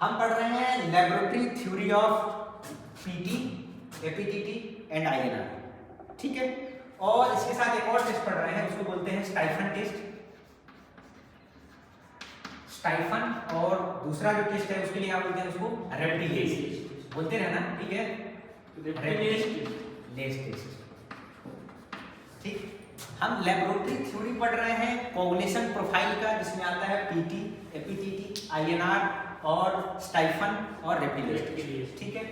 हम पढ़ रहे हैं laboratory theory of PT, APTT and INR, ठीक है। और इसके साथ एक और टेस्ट पढ़ रहे हैं, उसको बोलते हैं स्टाइफन टेस्ट, स्टाइफन। और दूसरा जो टेस्ट है उसके लिए आप बोलते हैं उसको रेप्टिलेज, बोलते हैं ना, ठीक है, रेप्टिलेज टेस्ट, ठीक। हम लेबोरेटरी थ्योरी पढ़ रहे हैं कोगुलेशन प्रोफाइल का, जिसमें आता है पीटी, एपीटीटी, आईएनआर और स्टाइफन और रेप्टिलेज, ठीक है।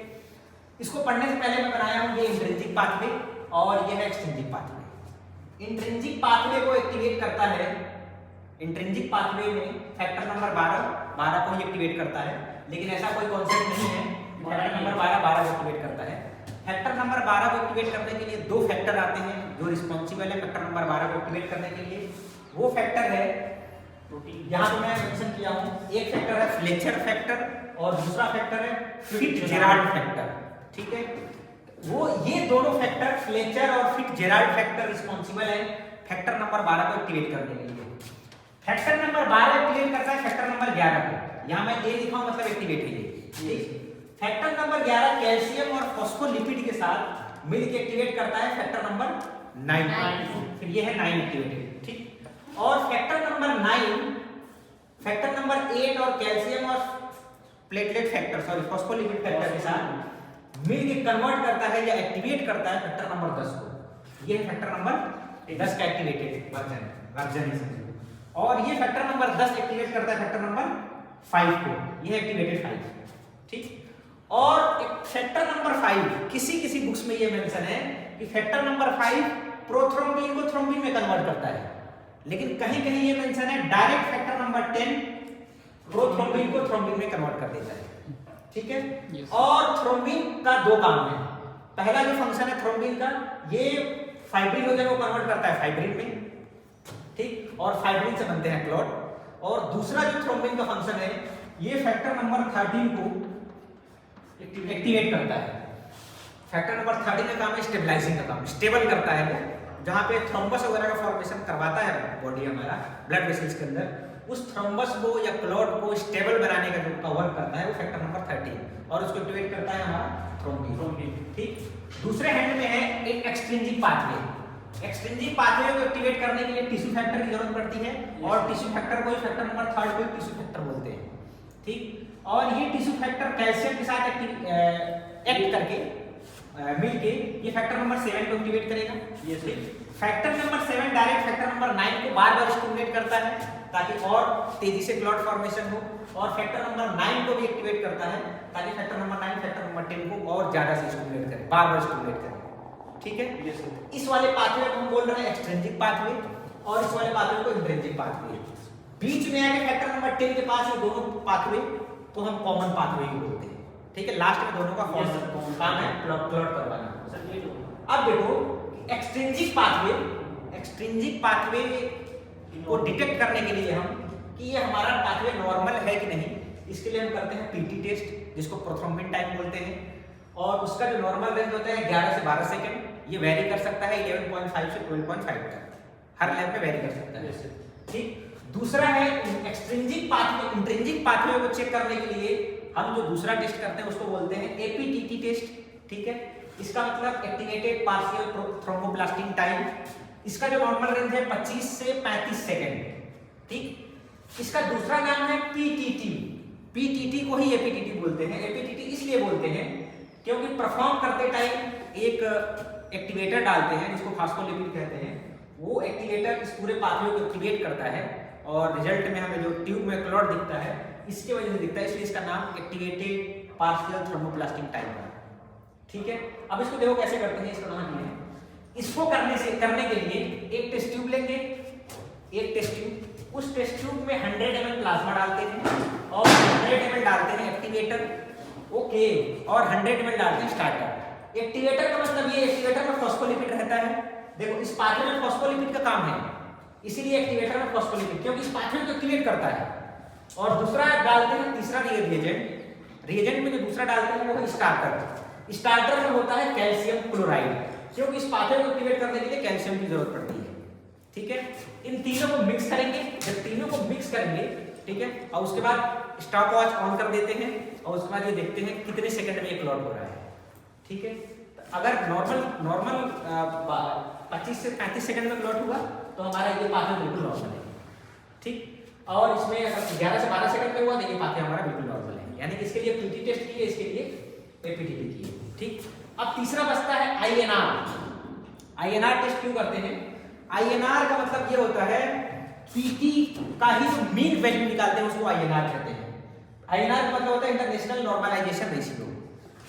इसको पढ़ने से पहले मैं बनाया हूं ये इंट्रिंसिक पाथवे और ये है एक्सट्रिंसिक पाथवे। इंट्रिंसिक पाथवे को एक्टिवेट करता है, इंट्रिंसिक पाथवे में फैक्टर नंबर 12 को ही एक्टिवेट करता है, लेकिन ऐसा कोई कॉन्सेप्ट नहीं है फैक्टर नंबर 12 को एक्टिवेट करता है। फैक्टर नंबर 12 को एक्टिवेट करने के लिए दो फैक्टर आते हैं जो रिस्पॉन्सिबल है फैक्टर नंबर 12 को एक्टिवेट करने के लिए। वो फैक्टर है, यहाँ पे मैं मेंशन किया हूँ, एक फैक्टर है फ्लेचर फैक्टर और दूसरा फैक्टर है फिट्जजेराल्ड फैक्टर, ठीक है। वो ये दोनों फैक्टर फ्लेचर और फिट्जजेराल्ड फैक्टर रिस्पॉन्सिबल है फैक्टर नंबर 12 को एक्टिवेट करने के लिए। फैक्टर नंबर 12 एक्टिवेट करता है फैक्टर नंबर 11 को, यहाँ मैं ए लिखा हूँ मतलब एक्टिवेट है ये, ठीक। फैक्टर नंबर 11 कैल्शियम और फॉस्फोलिपिड के साथ मिलकर एक्टिवेट करता है फैक्टर नंबर 9, फिर ये है 9 एक्टिवेटेड, ठीक। और फैक्टर नंबर 9 फैक्टर नंबर 8 और कैल्शियम और platelet factor sorry phospholipid factor के साथ मिलकर कन्वर्ट करता है या एक्टिवेट करता है फैक्टर नंबर 10 को। ये है फैक्टर नंबर 10 का एक्टिवेटेड वर्जन। और ये फैक्टर नंबर 10 एक्टिवेट करता है फैक्टर नंबर 5 को, ये एक्टिवेटेड 5, ठीक। और फैक्टर नंबर 5 किसी किसी बुक्स में ये मेंशन है कि फैक्टर नंबर 5 प्रोथ्रोम्बिन को थ्रोम्बिन में कन्वर्ट करता है, लेकिन कहीं कहीं ये मेंशन है डायरेक्ट फैक्टर नंबर 10 प्रोथ्रोम्बिन को थ्रोम्बिन में कन्वर्ट कर देता है, ठीक है। और थ्रोम्बिन का दो काम है, पहला जो फंक्शन है थ्रोम्बिन का, ये फाइब्रिनोजन को कन्वर्ट करता है फाइब्रिन में, ठीक, और फाइब्रिन से बनते हैं क्लॉट। और दूसरा जो थ्रोम्बिन का फंक्शन है, ये फैक्टर नंबर 13 को एक्टिवेट करता है। फैक्टर नंबर 13 का काम है स्टेबलाइजिंग का काम, स्टेबल करता है वो, जहां पे थ्रोम्बस वगैरह का फॉर्मेशन करवाता है बॉडी हमारा ब्लड वेसल्स के अंदर, उस थ्रोम्बस को या क्लॉट को स्टेबल बनाने का जो वर्क करता है वो फैक्टर नंबर 13, और उसको एक्टिवेट करता है हमारा थ्रोम्बिन, ठीक। दूसरे हैंड में है एक एक्सट्रिंसिक पाथवे। एक्सट्रिंसिक पाथवे को एक्टिवेट करने के लिए टिश्यू फैक्टर की जरूरत पड़ती है, और टिश्यू फैक्टर को ही फैक्टर नंबर 3 को टिश्यू फैक्टर बोलते हैं, ठीक। और ये टिश्यू फैक्टर कैल्शियम के साथ एक्ट करके मिलके ये फैक्टर नंबर 7 को एक्टिवेट करेगा। ये factor number 7 direct factor number 9 को बार-बार स्टिमुलेट करता है ताकि और तेजी से क्लॉट फॉर्मेशन हो, और फैक्टर नंबर 9 को भी एक्टिवेट करता है ताकि फैक्टर नंबर 9 फैक्टर नंबर 10 को और ज्यादा से स्टिमुलेट करे, बार-बार स्टिमुलेट करे, ठीक है। इस वाले पाथवे को हम बोल रहे हैं एक्सट्रिंसिक पाथवे, और इस वाले पाथवे को इंट्रिंसिक पाथवे। बीच में आके फैक्टर नंबर 10 के पास ये दोनों पाथवे तो हम कॉमन पाथवे ही बोलते हैं, ठीक है। लास्ट में दोनों का काम है क्लॉट करवाना। अब देखो एक्सट्रिंसिक पाथवे को डिटेक्ट करने के लिए हम कि ये हमारा पाथवे नॉर्मल है कि नहीं, इसके लिए हम करते हैं पीटी टेस्ट, जिसको प्रोथ्रोम्बिन टाइम बोलते हैं। और उसका जो नॉर्मल रेंज होता है 11 से 12 सेकंड, ये वेरी कर सकता है 11.5 से 12.5 तक, हर लैब में वेरी कर सकता है, ठीक। दूसरा है एक्सट्रिंसिक पाथवे। इंट्रिंसिक पाथवे को चेक करने के लिए हम जो दूसरा टेस्ट करते हैं उसको बोलते हैं एपीटीटी टेस्ट, ठीक है। इसका मतलब एक्टिवेटेड पार्शियल थ्रोम्बोप्लास्टिन टाइम। इसका जो नॉर्मल रेंज है 25 से 35 सेकंड, ठीक। इसका दूसरा नाम है पीटीटी। पीटीटी को ही एपीटीटी बोलते हैं। एपीटीटी इसलिए बोलते हैं क्योंकि परफॉर्म करते टाइम एक एक्टिवेटर डालते हैं जिसको फास्फोलिपिड कहते हैं, वो एक्टिवेटर इस पूरे पाथवे को एक्टिवेट करता है, और रिजल्ट में हमें जो ट्यूब में क्लॉट दिखता है इसके वजह से दिखता है, इसलिए इसका नाम एक्टिवेटेड पार्शियल थ्रोम्बोप्लास्टिन टाइप है, ठीक है। अब इसको देखो कैसे करते हैं, इसका नाम है। इसको करने के लिए एक टेस्ट ट्यूब लेंगे, एक टेस्ट ट्यूब, उस टेस्ट ट्यूब में 100 ml प्लाज्मा डालते हैं और 100 ml डालते हैं एक्टिवेटर, ओके, और 100 ml डालते हैं स्टार्टर। एक्टिवेटर का मतलब ये एक्टिवेटर में फॉस्फोलिपिड रहता है, देखो इस पाथवे में फॉस्फोलिपिड का काम है, इसीलिए एक्टिवेटर में फॉस्फोलिपिड, क्योंकि इस पाथवे को एक्टिवेट करता है। और दूसरा डालते हैं तीसरा रिएजेंट में जो दूसरा डालते हैं वो है स्टार्टर। स्टार्टर में होता है कैल्शियम क्लोराइड, क्योंकि इस पाथवे को एक्टिवेट करने के लिए कैल्शियम की जरूरत पड़ती है, ठीक है। इन तीनों को मिक्स करेंगे, जब तीनों को मिक्स करेंगे, ठीक है, और उसके बाद स्टॉप वॉच ऑन कर देते हैं और उसके बाद ये देखते हैं कितने सेकंड में ये क्लॉट हो रहा है। ठीक है, तो अगर नॉर्मल 25 से 35 सेकंड में क्लॉट हुआ तो हमारा ये पाथवे बिल्कुल नॉर्मल है। ठीक, और इसमें अगर 11 से 12 सेकंड में हुआ तो ये पाथवे हमारा बिल्कुल नॉर्मल है, यानी कि इसके लिए पीटी टेस्ट किए, इसके लिए एपीटीटी किए। ठीक, अब तीसरा बचता है आईएनआर। आईएनआर टेस्ट क्यों करते हैं? आईएनआर का मतलब ये होता है पीटी का ही जो मीन वैल्यू निकालते हैं उसको आईएनआर कहते हैं। आईएनआर का मतलब होता है इंटरनेशनल नॉर्मलाइजेशन रेशियो।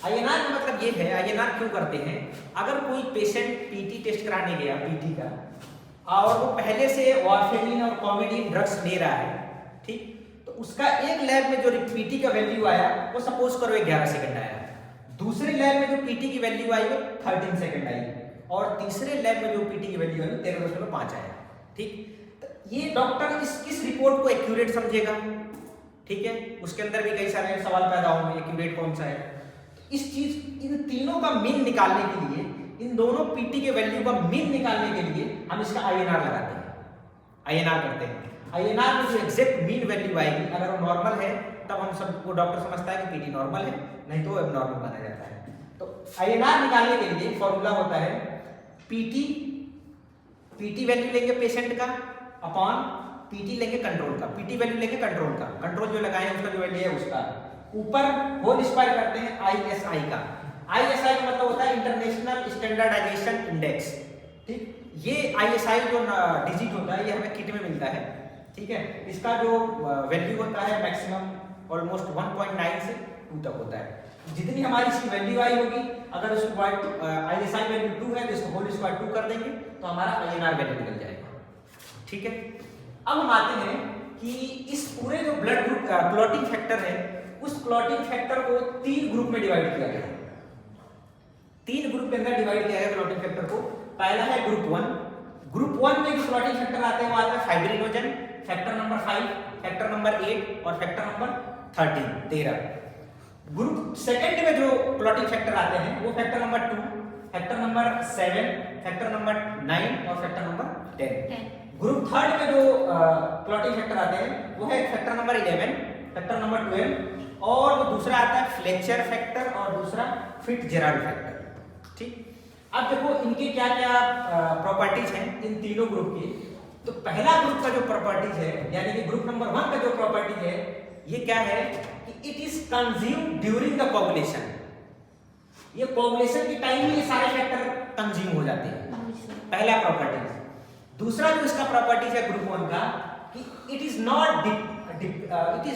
आईएनआर का मतलब ये है, आईएनआर क्यों करते हैं, अगर कोई पेशेंट पीटी टेस्ट कराने गया पीटी का और वो पहले से वारफेरिन और कॉमेडिन ड्रग्स ले रहा है, ठीक, तो उसका एक लैब में जो पीटी का वैल्यू आया वो सपोज करो 11 सेकंड आया, दूसरे लैब में जो पीटी की वैल्यू आई वो 13 सेकंड आई और तीसरे लैब में जो पीटी की वैल्यू आई 13.5 आया। ठीक, ये डॉक्टर इस रिपोर्ट को एक्यूरेट समझेगा। ठीक है, उसके अंदर भी कई सारे सवाल पैदा होंगे, एक्यूरेट कौन सा है। तो इस चीज इन तीनों का मीन निकालने के लिए, इन दोनों पीटी के वैल्यू का मीन निकालने के लिए हम इसका आईएनआर लगाते हैं, आईएनआर करते हैं। आईएनआर में जो एग्जैक्ट मीन वैल्यू आएगी, अगर वो नॉर्मल है तब हम सबको डॉक्टर समझता है कि पीटी नॉर्मल है, नहीं तो एबनॉर्मल माना जाता है। तो आईएनआर निकालने के लिए फॉर्मूला होता है पीटी वैल्यू लेंगे पेशेंट का अपॉन पीटी लेंगे कंट्रोल का, पीटी वैल्यू लेंगे कंट्रोल का, कंट्रोल जो लगाए हैं उसका जो वैल्यू है उसका, ऊपर होल स्क्वायर करते हैं आईएसआई का। आईएसआई का मतलब होता है इंटरनेशनल स्टैंडर्डाइजेशन इंडेक्स। ठीक, ये आईएसआई जो डिजिट होता है ये हमें किट में मिलता है। ठीक है, इसका जो वैल्यू होता है मैक्सिमम ऑलमोस्ट 1.9 से 2 तक होता है। जितनी हमारी इसकी वैल्यू आई होगी, अगर उसको आईएसआई वैल्यू 2 है तो इसको होल स्क्वायर 2 कर देंगे तो हमारा आईएनआर वैल्यू निकल जाएगा। ठीक है, अब हम आते हैं कि इस पूरे जो ब्लड ग्रुप का क्लॉटिंग फैक्टर है, उस क्लॉटिंग फैक्टर को 3 ग्रुप में डिवाइड किया गया है। 3 ग्रुप के अंदर डिवाइड किया गया क्लॉटिंग फैक्टर को। पहला है ग्रुप 1। ग्रुप 1 में जो क्लॉटिंग फैक्टर आते हैं वो आता है fibrinogen, factor number 5, factor number 8 और फैक्टर नंबर 13। ग्रुप सेकंड में जो क्लॉटिंग फैक्टर आते हैं वो factor number 2, factor number 7, factor number 9 और फैक्टर नंबर 10। ग्रुप थर्ड में जो क्लॉटिंग फैक्टर आते हैं वो है फैक्टर नंबर 11, फैक्टर नंबर 12 और वो दूसरा आता है फ्लेचर फैक्टर और दूसरा फिट्जजेराल्ड फैक्टर। ठीक, अब देखो इनके क्या क्या प्रॉपर्टीज हैं इन तीनों ग्रुप की। तो पहला ग्रुप का जो प्रॉपर्टीज है, यानी कि ग्रुप नंबर 1 का जो प्रॉपर्टीज है, ये क्या है कि it is consumed during the coagulation. ये कोगुलेशन के टाइम में ये सारे फैक्टर कंज्यूम हो जाते हैं, पहला प्रॉपर्टीज। दूसरा जो इसका प्रॉपर्टीज है ग्रुप 1 का कि इट इज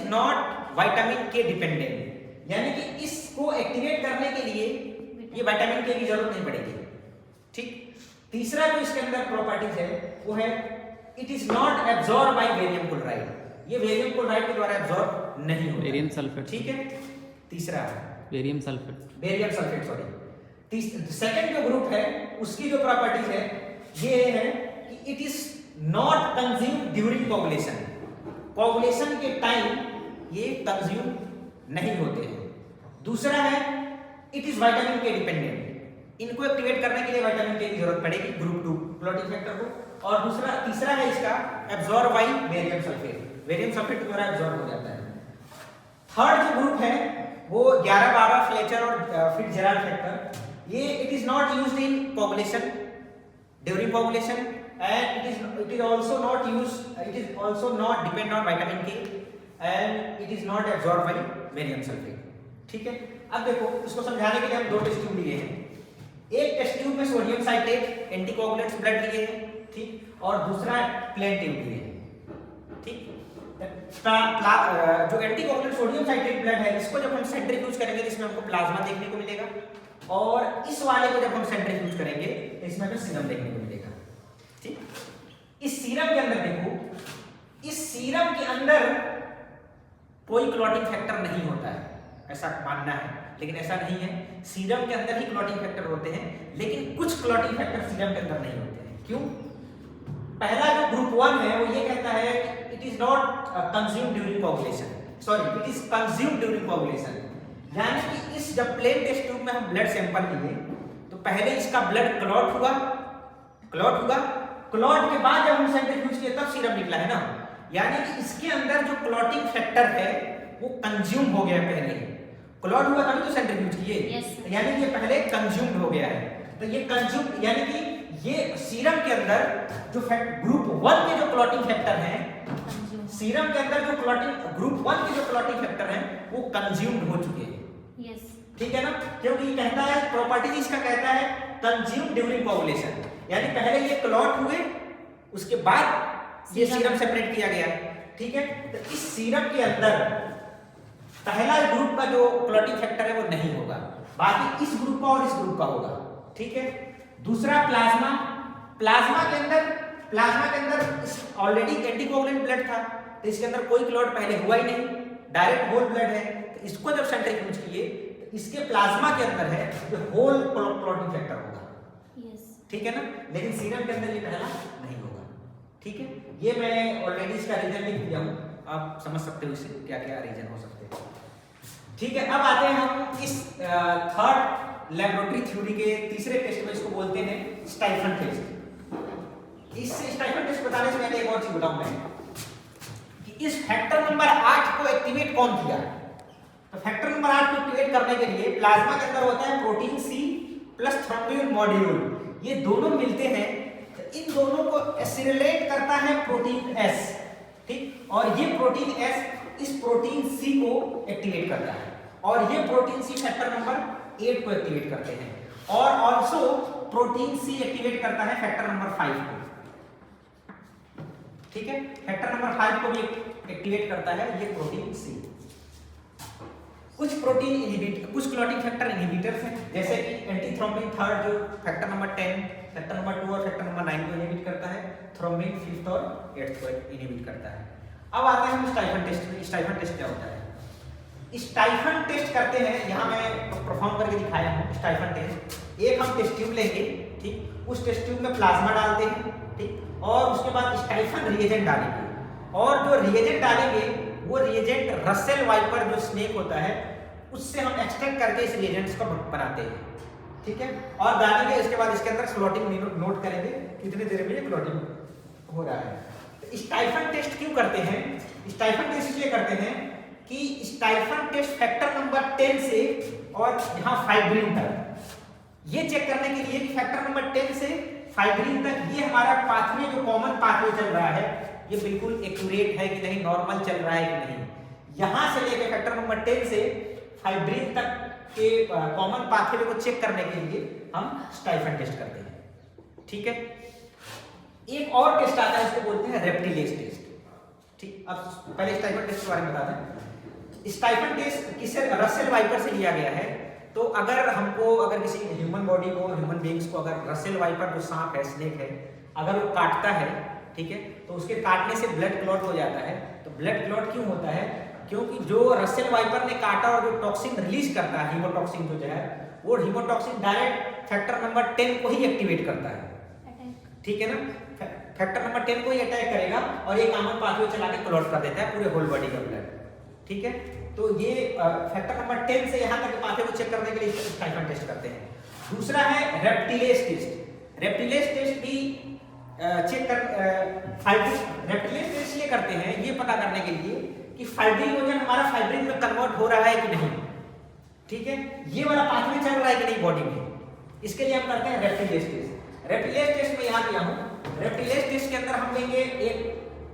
नॉट विटामिन के डिपेंडेंट, यानी कि इसको एक्टिवेट करने के लिए ये विटामिन के की जरूरत नहीं पड़ेगी। ठीक, तीसरा जो इसके अंदर प्रॉपर्टीज है वो है it is not absorb by barium chloride, ये बेरियम क्लोराइड के द्वारा एब्जॉर्ब नहीं होता, बेरियम सल्फेट। ठीक है, तीसरा बेरियम सल्फेट सॉरी। सेकंड जो ग्रुप है उसकी जो प्रॉपर्टीज है ये है कि it is not consume during coagulation, coagulation के टाइम ये कंज्यूम नहीं होते हैं। दूसरा है इट इज विटामिन के डिपेंडेंट, इनको एक्टिवेट करने के लिए विटामिन के की जरूरत पड़ेगी ग्रुप 2 क्लॉटिंग फैक्टर को। और तीसरा है इसका absorb by barium sulphate, barium sulphate के द्वारा एब्जॉर्ब हो जाता है। थर्ड जो ग्रुप है वो 11, 12 फ्लेचर और फिट्जजेराल्ड फैक्टर, ये it is not used in coagulation during coagulation and it is also not depend on vitamin K and it is not absorbed by barium sulfate। ठीक है, अब देखो इसको समझाने के लिए हम 2 टेस्ट ट्यूब लिए हैं। एक टेस्ट ट्यूब में सोडियम साइट्रेट एंटीकोगुलेंट्स ब्लड लिए हैं, ठीक, और दूसरा प्लेन ट्यूब लिए हैं। ठीक, जो एंटीकोगुलेंट सोडियम साइट्रेट ब्लड है इसको जब हम सेंट्रीफ्यूज करेंगे तो इसमें हमको प्लाज्मा देखने को मिलेगा, और इस वाले को जब हम सेंट्रीफ्यूज करेंगे तो इसमें हमें सीरम देखने को मिलेगा। ठीक, इस सीरम के अंदर देखो, इस सीरम के अंदर कोई क्लॉटिंग फैक्टर नहीं होता है, ऐसा मानना है, लेकिन ऐसा नहीं है। सीरम के अंदर ही क्लॉटिंग फैक्टर होते हैं, लेकिन कुछ क्लॉटिंग फैक्टर सीरम के अंदर नहीं होते हैं। क्यों? पहला जो ग्रुप 1 है वो ये कहता है कि it is not consumed during coagulation, sorry it is consumed during coagulation, यानी कि इस जब प्लेन टेस्ट ट्यूब में हम ब्लड सैंपल लिए तो पहले इसका ब्लड क्लॉट हुआ, क्लॉट के बाद जब हम सेंट्रीफ्यूज किए तब सीरम निकला है ना, यानी कि इसके अंदर जो क्लॉटिंग फैक्टर है वो कंज्यूम हो गया पहले, क्लॉट हुआ तभी तो सेंट्रीफ्यूज किए, यानी कि पहले कंज्यूम्ड हो गया है। तो ये कंज्यूम यानी कि ये सीरम के अंदर जो ग्रुप 1 के जो क्लॉटिंग फैक्टर हैं, सीरम के अंदर जो क्लॉटिंग ग्रुप 1 के जो क्लॉटिंग फैक्टर हैं वो कंज्यूम्ड हो चुके हैं। ठीक है ना, क्योंकि कहता है प्रॉपर्टीज इसका कहता है कंज्यूम ड्यूरिंग कोगुलेशन, यानी पहले ये क्लॉट हुए उसके बाद ये सीरम सेपरेट किया गया। ठीक है, तो इस सीरम के अंदर पहला ग्रुप का जो क्लॉटिंग फैक्टर है वो नहीं होगा, बाकी इस ग्रुप का और इस ग्रुप का होगा। ठीक है, दूसरा प्लाज्मा, प्लाज्मा के अंदर ऑलरेडी एंटीकोगुलेंट ब्लड था, तो इसके अंदर कोई क्लॉट पहले हुआ ही नहीं, डायरेक्ट होल ब्लड है। तो इसको जब सेंट्रीफ्यूज किए तो इसके प्लाज्मा के अंदर है जो होल क्लॉटिंग फैक्टर होगा। ठीक है ना, लेकिन सीरम के अंदर ये पहला नहीं होगा। ठीक है, ये मैं ऑलरेडी इसका रीजन लिख दिया हूं, आप समझ सकते हो इससे क्या क्या रीजन हो सकते हैं। ठीक है, अब आते हैं हम इस थर्ड लेबोरेटरी थ्योरी के तीसरे टेस्ट में, इसको बोलते हैं स्टाइफन टेस्ट। इस स्टाइफन टेस्ट बताने से पहले एक और चीज बताऊं मैं कि इस फैक्टर नंबर 8 को एक्टिवेट कौन किया। तो फैक्टर नंबर 8 को एक्टिवेट करने के लिए प्लाज्मा के अंदर होता है protein C plus thrombin module, ये दोनों मिलते हैं, तो इन दोनों को एसिलेट करता है प्रोटीन एस। ठीक, और ये प्रोटीन एस इस प्रोटीन सी को एक्टिवेट करता है, और ये प्रोटीन सी फैक्टर नंबर 8 को एक्टिवेट करते हैं, और आल्सो प्रोटीन सी एक्टिवेट करता है फैक्टर नंबर 5 को। ठीक है, फैक्टर नंबर 5 को भी एक्टिवेट करता है ये प्रोटीन सी। कुछ प्रोटीन इनहिबिटर, कुछ क्लॉटिंग फैक्टर इनहिबिटर्स हैं, जैसे कि एंटीथ्रोम्बिन थर्ड जो फैक्टर नंबर 10, फैक्टर नंबर 2 और फैक्टर नंबर 9 को इनहिबिट करता है, थ्रोम्बिन 5th और 8th को इनहिबिट करता है। अब आते हैं हम स्टाइफन टेस्ट में। स्टाइफन टेस्ट क्या होता है? स्टाइफन टेस्ट करते हैं, यहाँ मैं परफॉर्म करके दिखाया हूँ स्टाइफन टेस्ट। एक हम टेस्ट ट्यूब लेंगे, ठीक, उस टेस्ट ट्यूब में प्लाज्मा डालते हैं, ठीक, और उसके बाद स्टाइफन रिएजेंट डालेंगे, और जो रिएजेंट डालेंगे वो रिएजेंट रसेल वाइपर जो स्नेक होता है उससे हम एक्सट्रैक्ट करके इस रिएजेंट्स को बनाते हैं। ठीक है, और डालेंगे, इसके बाद इसके अंदर क्लॉटिंग नोट करेंगे कितनी देर में ये क्लॉटिंग हो रहा है। तो स्टाइफन टेस्ट क्यों करते हैं? स्टाइफन टेस्ट इसलिए करते हैं कि स्टाइफन टेस्ट फैक्टर नंबर 10 से और यहाँ फाइब्रिन तक ये चेक करने के लिए कि फैक्टर नंबर 10 से फाइब्रिन तक ये हमारा पाथवे जो कॉमन पाथवे चल रहा है ये बिल्कुल एक्यूरेट है कि नहीं, नॉर्मल चल रहा है कि नहीं। यहां से लेकर फैक्टर नंबर 10 से फाइब्रिन तक के कॉमन पाथवे को चेक करने के लिए हम स्टाइफन टेस्ट करते हैं। ठीक है, एक और टेस्ट आता है, उसको बोलते हैं रेप्टिलेज टेस्ट। ठीक, अब पहले स्टाइफन टेस्ट के बारे में बता दें। स्टाइफन टेस्ट किसे रसेल वाइपर से लिया गया है। तो अगर किसी ह्यूमन बॉडी को, ह्यूमन बीइंग्स को अगर रसेल वाइपर जो सांप है, स्नेक है, अगर वो काटता है, ठीक है, तो उसके काटने से ब्लड क्लॉट हो जाता है। तो ब्लड क्लॉट क्यों होता है? क्योंकि जो रसेल वाइपर ने काटा और जो टॉक्सिन रिलीज करता है, हीमोटॉक्सिन जो है, वो हीमोटॉक्सिन डायरेक्ट फैक्टर नंबर 10 को ही एक्टिवेट करता है। ठीक है ना, फैक्टर नंबर 10 को ही अटैक करेगा और ये कॉमन पाथवे चला के क्लॉट कर देता है पूरे होल बॉडी का ब्लड। ठीक है, तो ये फैक्टर नंबर 10 से यहाँ तक पाथवे को चेक करने के लिए स्टाइफन टेस्ट करते हैं। दूसरा है रेप्टिलेज टेस्ट। रेप्टिलेज टेस्ट भी रेप्टिलेज टेस्ट ये करते हैं ये पता करने के लिए कि फाइब्रिनोजन हमारा फाइब्रिन में कन्वर्ट हो रहा है कि नहीं। ठीक है, ये वाला पाथवे चल रहा है कि नहीं बॉडी में, इसके लिए हम करते हैं रेप्टिलेज टेस्ट। रेप्टिलेज टेस्ट में यहाँ दिया हूँ। रेप्टिलेज टेस्ट के अंदर हम लेंगे एक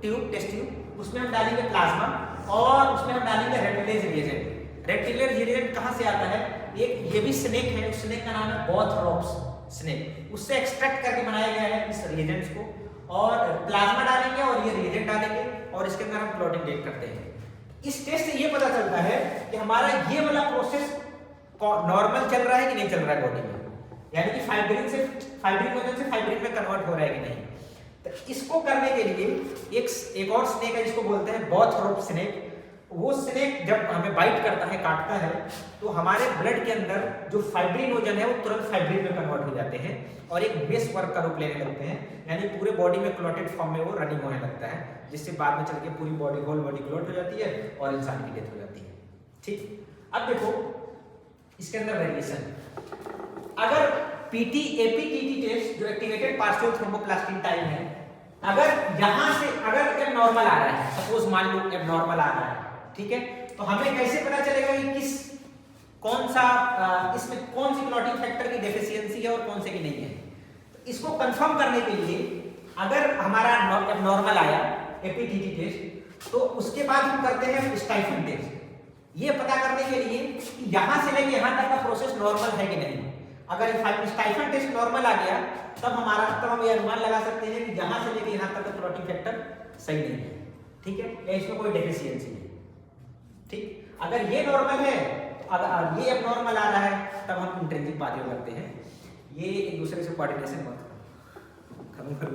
ट्यूब, टेस्ट ट्यूब, उसमें हम डालेंगे प्लाज्मा और उसमें हम डालेंगे रेप्टिलेज रिएजेंट। रेप्टिलेज रिएजेंट कहाँ से आता है? एक ये भी स्नेक है, उस स्नेक का नाम है बोथरोप्स स्नेक, उससे एक्सट्रैक्ट करके बनाया गया है इस रिएजेंट्स को, और प्लाज्मा डालेंगे और ये रिएजेंट डालेंगे और इसके अंदर हम क्लॉटिंग टेस्ट करते हैं। इस टेस्ट से ये पता चलता है कि हमारा ये वाला प्रोसेस नॉर्मल चल रहा है कि नहीं चल रहा है बॉडी में, यानी कि फाइब्रिन से फाइब्रिन में कन्वर्ट हो रहा है कि नहीं। तो इसको करने के लिए एक और स्नेक है जिसको बोलते हैं बोथरोप स्नेक। वो स्नेक जब हमें बाइट करता है, काटता है, तो हमारे ब्लड के अंदर जो फाइब्रिनोजन है वो तुरंत फाइब्रिन में कन्वर्ट हो जाते हैं और एक मेश वर्क का रूप लेने लगते हैं, यानी पूरे बॉडी में क्लॉटेड फॉर्म में वो रनिंग होने लगता है, जिससे बाद में चल के पूरी बॉडी, होल बॉडी क्लॉट हो जाती है और इंसान की डेथ हो जाती है। ठीक, अब देखो इसके अंदर वेरिएशन। अगर एपीटीटी टेस्ट जो एक्टिवेटेड पार्शियल थ्रोम्बोप्लास्टिन टाइम है, अगर यहाँ से अगर एबनॉर्मल आ रहा है, सपोज मान लो एबनॉर्मल आ रहा है, ठीक है, तो हमें कैसे पता चलेगा कि कौन सा इसमें कौन सी क्लॉटिंग फैक्टर की डेफिशिएंसी है और कौन से की नहीं है? तो इसको कंफर्म करने के लिए अगर हमारा नॉर्मल आया एपीटीटी टेस्ट, तो उसके बाद हम करते हैं स्टाइफन टेस्ट, ये पता करने के लिए कि यहां से लेके यहां तक का प्रोसेस नॉर्मल है कि नहीं। अगर स्टाइफन टेस्ट नॉर्मल आ गया तब हम ये अनुमान लगा सकते हैं कि यहां से लेके यहां तक का क्लॉटिंग फैक्टर सही नहीं है, ठीक है, या इसमें कोई डेफिशिएंसी है, ठीक। अगर ये नॉर्मल है, अगर ये अब नॉर्मल आ रहा है, तब हम इंट्रिंसिक बातें करते हैं। ये एक दूसरे से कोऑर्डिनेशन मत करो।